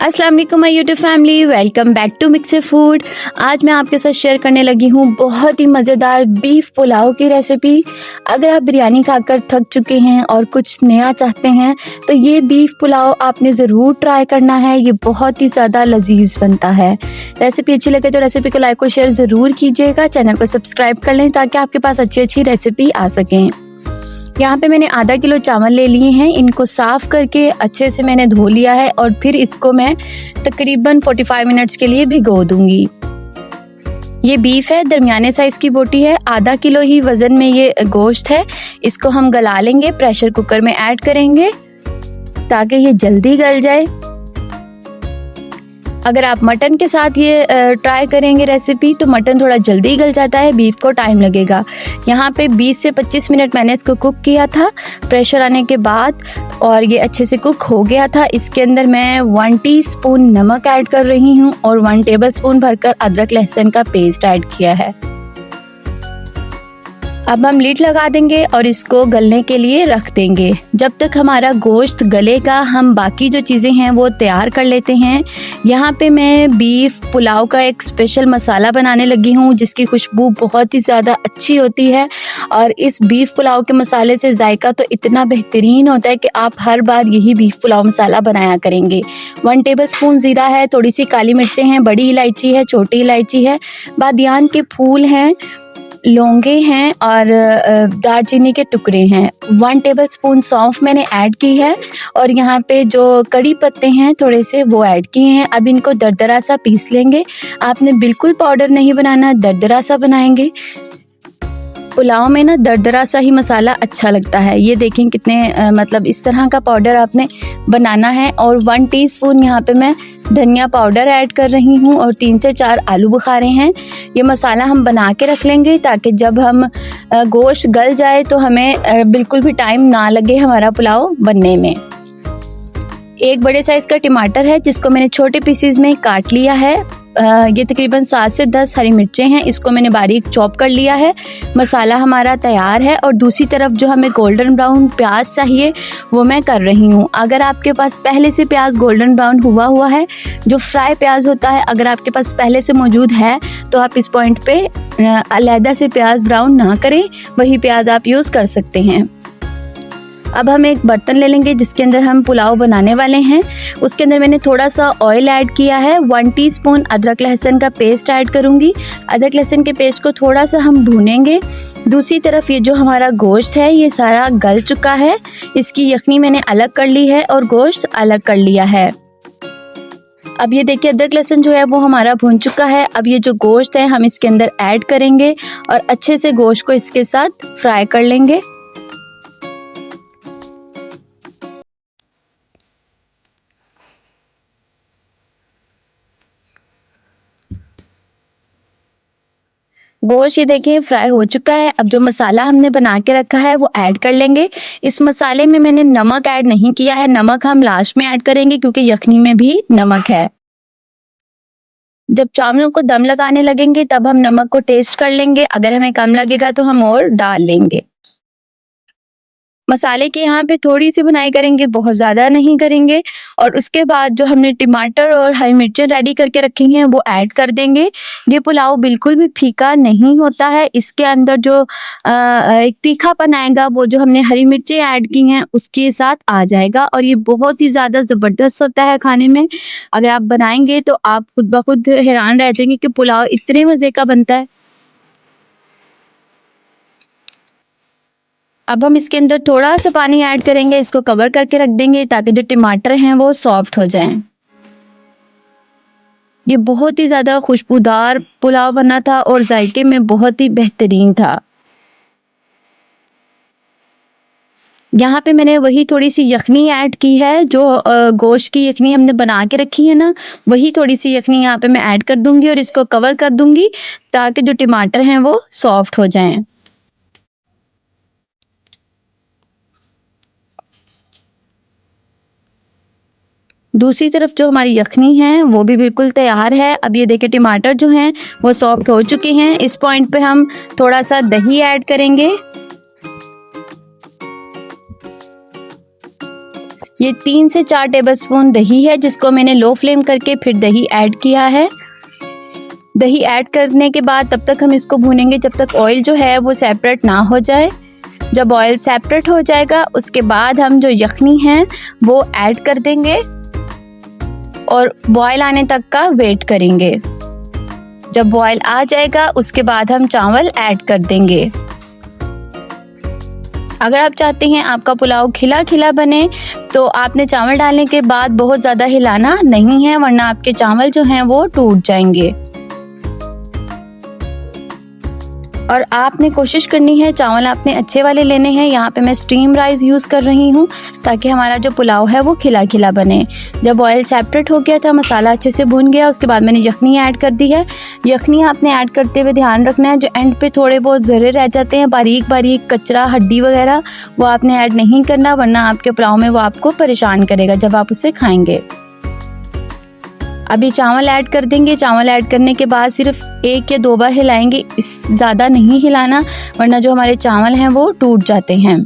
अस्सलाम वालेकुम my YouTube family, welcome back to mix food. आज मैं आपके साथ शेयर करने लगी हूँ बहुत ही मज़ेदार बीफ पुलाव की रेसिपी। अगर आप बिरयानी खाकर थक चुके हैं और कुछ नया चाहते हैं तो ये बीफ पुलाव आपने ज़रूर ट्राई करना है। ये बहुत ही ज़्यादा लजीज बनता है। रेसिपी अच्छी लगे तो रेसिपी को लाइक और शेयर ज़रूर कीजिएगा। चैनल को सब्सक्राइब कर लें ताकि आपके पास अच्छी अच्छी रेसिपी आ सकें। यहाँ पे मैंने आधा किलो चावल ले लिए हैं। इनको साफ़ करके अच्छे से मैंने धो लिया है और फिर इसको मैं तकरीबन 45 मिनट्स के लिए भिगो दूंगी। ये बीफ है, दरमियाने साइज़ की बोटी है, आधा किलो ही वज़न में ये गोश्त है। इसको हम गला लेंगे, प्रेशर कुकर में ऐड करेंगे ताकि ये जल्दी गल जाए। अगर आप मटन के साथ ये ट्राई करेंगे रेसिपी तो मटन थोड़ा जल्दी गल जाता है, बीफ को टाइम लगेगा। यहाँ पे 20 से 25 मिनट मैंने इसको कुक किया था प्रेशर आने के बाद और ये अच्छे से कुक हो गया था। इसके अंदर मैं 1 टीस्पून नमक ऐड कर रही हूँ और 1 टेबलस्पून भरकर अदरक लहसुन का पेस्ट ऐड किया है। अब हम लीड लगा देंगे और इसको गलने के लिए रख देंगे। जब तक हमारा गोश्त गलेगा हम बाकी जो चीज़ें हैं वो तैयार कर लेते हैं। यहाँ पे मैं बीफ पुलाव का एक स्पेशल मसाला बनाने लगी हूँ जिसकी खुशबू बहुत ही ज़्यादा अच्छी होती है और इस बीफ पुलाव के मसाले से जायका तो इतना बेहतरीन होता है कि आप हर बार यही बीफ पुलाव मसाला बनाया करेंगे। 1 टेबलस्पून ज़ीरा है, थोड़ी सी काली मिर्चें हैं, बड़ी इलायची है, छोटी इलायची है, बादियान के फूल हैं, लौंगे हैं और दालचीनी के टुकड़े हैं। 1 टेबलस्पून सौंफ मैंने ऐड की है और यहाँ पे जो कड़ी पत्ते हैं थोड़े से वो ऐड किए हैं। अब इनको दरदरा सा पीस लेंगे। आपने बिल्कुल पाउडर नहीं बनाना, दरदरा सा बनाएंगे। पुलाव में ना दरदरा सा ही मसाला अच्छा लगता है। ये देखें कितने मतलब इस तरह का पाउडर आपने बनाना है। और 1 टीस्पून यहाँ पे मैं धनिया पाउडर ऐड कर रही हूँ और 3 से 4 आलू बुखारे हैं। ये मसाला हम बना के रख लेंगे ताकि जब हम गोश्त गल जाए तो हमें बिल्कुल भी टाइम ना लगे हमारा पुलाव बनने में। एक बड़े साइज़ का टमाटर है जिसको मैंने छोटे पीसीज में काट लिया है। ये तकरीबन 7 से 10 हरी मिर्चें हैं, इसको मैंने बारीक चॉप कर लिया है। मसाला हमारा तैयार है और दूसरी तरफ जो हमें गोल्डन ब्राउन प्याज चाहिए वो मैं कर रही हूँ। अगर आपके पास पहले से प्याज गोल्डन ब्राउन हुआ है, जो फ्राई प्याज होता है, अगर आपके पास पहले से मौजूद है तो आप इस पॉइंट पे अलहदा से प्याज ब्राउन ना करें, वही प्याज आप यूज़ कर सकते हैं। अब हम एक बर्तन ले लेंगे जिसके अंदर हम पुलाव बनाने वाले हैं। उसके अंदर मैंने थोड़ा सा ऑयल ऐड किया है। 1 टीस्पून अदरक लहसुन का पेस्ट ऐड करूंगी। अदरक लहसुन के पेस्ट को थोड़ा सा हम भूनेंगे। दूसरी तरफ ये जो हमारा गोश्त है ये सारा गल चुका है। इसकी यखनी मैंने अलग कर ली है और गोश्त अलग कर लिया है। अब ये देखिए अदरक लहसुन जो है वो हमारा भून चुका है। अब ये जो गोश्त है हम इसके अंदर ऐड करेंगे और अच्छे से गोश्त को इसके साथ फ्राई कर लेंगे। गोश्त ये देखिए फ्राई हो चुका है। अब जो मसाला हमने बना के रखा है वो ऐड कर लेंगे। इस मसाले में मैंने नमक ऐड नहीं किया है, नमक हम लास्ट में ऐड करेंगे क्योंकि यखनी में भी नमक है। जब चावलों को दम लगाने लगेंगे तब हम नमक को टेस्ट कर लेंगे, अगर हमें कम लगेगा तो हम और डाल लेंगे। मसाले की यहाँ पे थोड़ी सी बुनाई करेंगे, बहुत ज़्यादा नहीं करेंगे। और उसके बाद जो हमने टमाटर और हरी मिर्चें रेडी करके रखी हैं वो ऐड कर देंगे। ये पुलाव बिल्कुल भी फीका नहीं होता है। इसके अंदर जो एक तीखापन आएगा वो जो हमने हरी मिर्चें ऐड की हैं उसके साथ आ जाएगा और ये बहुत ही ज़्यादा ज़बरदस्त होता है खाने में। अगर आप बनाएंगे तो आप खुद ब खुद हैरान रह जाएंगे कि पुलाव इतने मज़े का बनता है। अब हम इसके अंदर थोड़ा सा पानी ऐड करेंगे, इसको कवर करके रख देंगे ताकि जो टमाटर हैं वो सॉफ्ट हो जाएं। ये बहुत ही ज़्यादा खुशबूदार पुलाव बना था और जायके में बहुत ही बेहतरीन था। यहाँ पे मैंने वही थोड़ी सी यखनी ऐड की है, जो गोश्त की यखनी हमने बना के रखी है ना, वही थोड़ी सी यखनी यहाँ पे मैं ऐड कर दूंगी और इसको कवर कर दूंगी ताकि जो टमाटर हैं वो सॉफ्ट हो जाएं। दूसरी तरफ जो हमारी यखनी है वो भी बिल्कुल तैयार है। अब ये देखिए टमाटर जो हैं वो सॉफ्ट हो चुके हैं। इस पॉइंट पे हम थोड़ा सा दही ऐड करेंगे। ये 3 से 4 टेबलस्पून दही है जिसको मैंने लो फ्लेम करके फिर दही ऐड किया है। दही ऐड करने के बाद तब तक हम इसको भूनेंगे जब तक ऑयल जो है वो सेपरेट ना हो जाए। जब ऑयल सेपरेट हो जाएगा उसके बाद हम जो यखनी है वो ऐड कर देंगे और बॉयल आने तक का वेट करेंगे। जब बॉयल आ जाएगा उसके बाद हम चावल ऐड कर देंगे। अगर आप चाहते हैं आपका पुलाव खिला खिला बने तो आपने चावल डालने के बाद बहुत ज़्यादा हिलाना नहीं है, वरना आपके चावल जो हैं वो टूट जाएंगे। और आपने कोशिश करनी है चावल आपने अच्छे वाले लेने हैं। यहाँ पे मैं स्टीम राइस यूज़ कर रही हूँ ताकि हमारा जो पुलाव है वो खिला खिला बने। जब ऑयल सेपरेट हो गया था, मसाला अच्छे से भून गया, उसके बाद मैंने यखनी ऐड कर दी है। यखनी आपने ऐड करते हुए ध्यान रखना है जो एंड पे थोड़े बहुत ज़रे रह जाते हैं, बारीक बारीक कचरा हड्डी वगैरह, वो आपने ऐड नहीं करना, वरना आपके पुलाव में वो आपको परेशान करेगा जब आप उसे खाएंगे। अभी चावल ऐड कर देंगे। चावल ऐड करने के बाद सिर्फ 1 या 2 बार हिलाएंगे, ज़्यादा नहीं हिलाना, वरना जो हमारे चावल हैं वो टूट जाते हैं।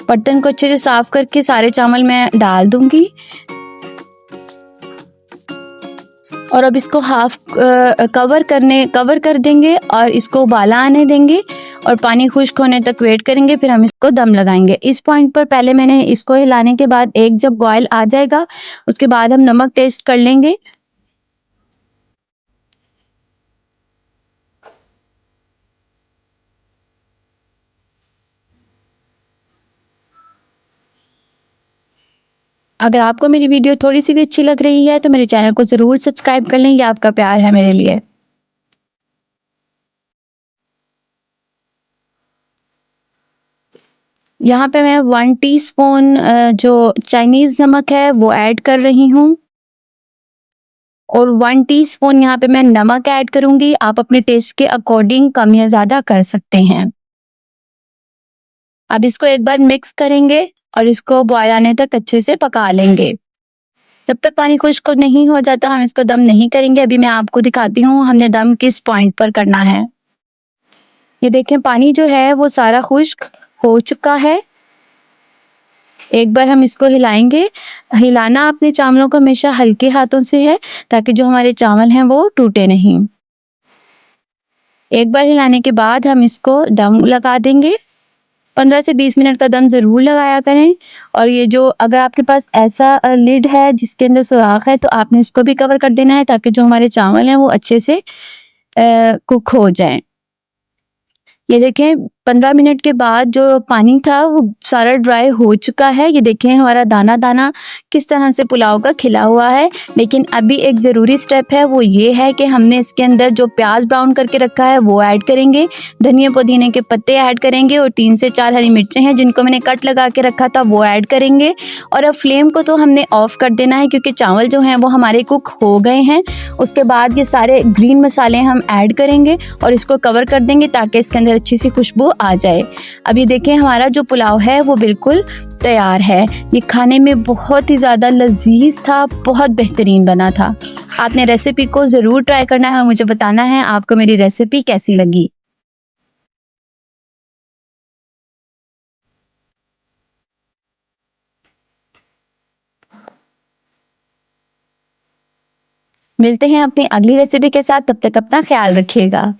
बर्तन को अच्छे से साफ करके सारे चावल मैं डाल दूंगी और अब इसको हाफ कवर कर देंगे और इसको उबाला आने देंगे और पानी खुश्क होने तक वेट करेंगे, फिर हम इसको दम लगाएंगे। इस पॉइंट पर पहले मैंने इसको हिलाने के बाद एक जब बॉयल आ जाएगा उसके बाद हम नमक टेस्ट कर लेंगे। अगर आपको मेरी वीडियो थोड़ी सी भी अच्छी लग रही है तो मेरे चैनल को ज़रूर सब्सक्राइब कर लें, ये आपका प्यार है मेरे लिए। यहाँ पे मैं 1 टीस्पून जो चाइनीज़ नमक है वो ऐड कर रही हूँ और 1 टीस्पून यहाँ पे मैं नमक ऐड करूँगी। आप अपने टेस्ट के अकॉर्डिंग कम या ज़्यादा कर सकते हैं। अब इसको एक बार मिक्स करेंगे और इसको बॉयल आने तक अच्छे से पका लेंगे। जब तक पानी खुश्क नहीं हो जाता हम इसको दम नहीं करेंगे। अभी मैं आपको दिखाती हूँ हमने दम किस पॉइंट पर करना है। ये देखें पानी जो है वो सारा खुश्क हो चुका है। एक बार हम इसको हिलाएंगे। हिलाना अपने चावलों को हमेशा हल्के हाथों से है ताकि जो हमारे चावल हैं वो टूटे नहीं। एक बार हिलाने के बाद हम इसको दम लगा देंगे। 15 से 20 मिनट का दम ज़रूर लगाया करें। और ये जो अगर आपके पास ऐसा लिड है जिसके अंदर सुराख है तो आपने इसको भी कवर कर देना है ताकि जो हमारे चावल हैं वो अच्छे से कुक हो जाएं। ये देखें 15 मिनट के बाद जो पानी था वो सारा ड्राई हो चुका है। ये देखें हमारा दाना दाना किस तरह से पुलाव का खिला हुआ है। लेकिन अभी एक ज़रूरी स्टेप है, वो ये है कि हमने इसके अंदर जो प्याज ब्राउन करके रखा है वो ऐड करेंगे, धनिया पुदीने के पत्ते ऐड करेंगे और 3 से 4 हरी मिर्चें हैं जिनको मैंने कट लगा के रखा था वो ऐड करेंगे। और अब फ्लेम को तो हमने ऑफ कर देना है क्योंकि चावल जो हैं वो हमारे कुक हो गए हैं। उसके बाद ये सारे ग्रीन मसाले हम ऐड करेंगे और इसको कवर कर देंगे ताकि इसके अंदर अच्छी सी खुशबू आ जाए। अब ये देखें हमारा जो पुलाव है वो बिल्कुल तैयार है। ये खाने में बहुत ही ज़्यादा लजीज था, बहुत बेहतरीन बना था। आपने रेसिपी को ज़रूर ट्राई करना है और मुझे बताना है आपको मेरी रेसिपी कैसी लगी। मिलते हैं अपनी अगली रेसिपी के साथ, तब तक अपना ख्याल रखिएगा।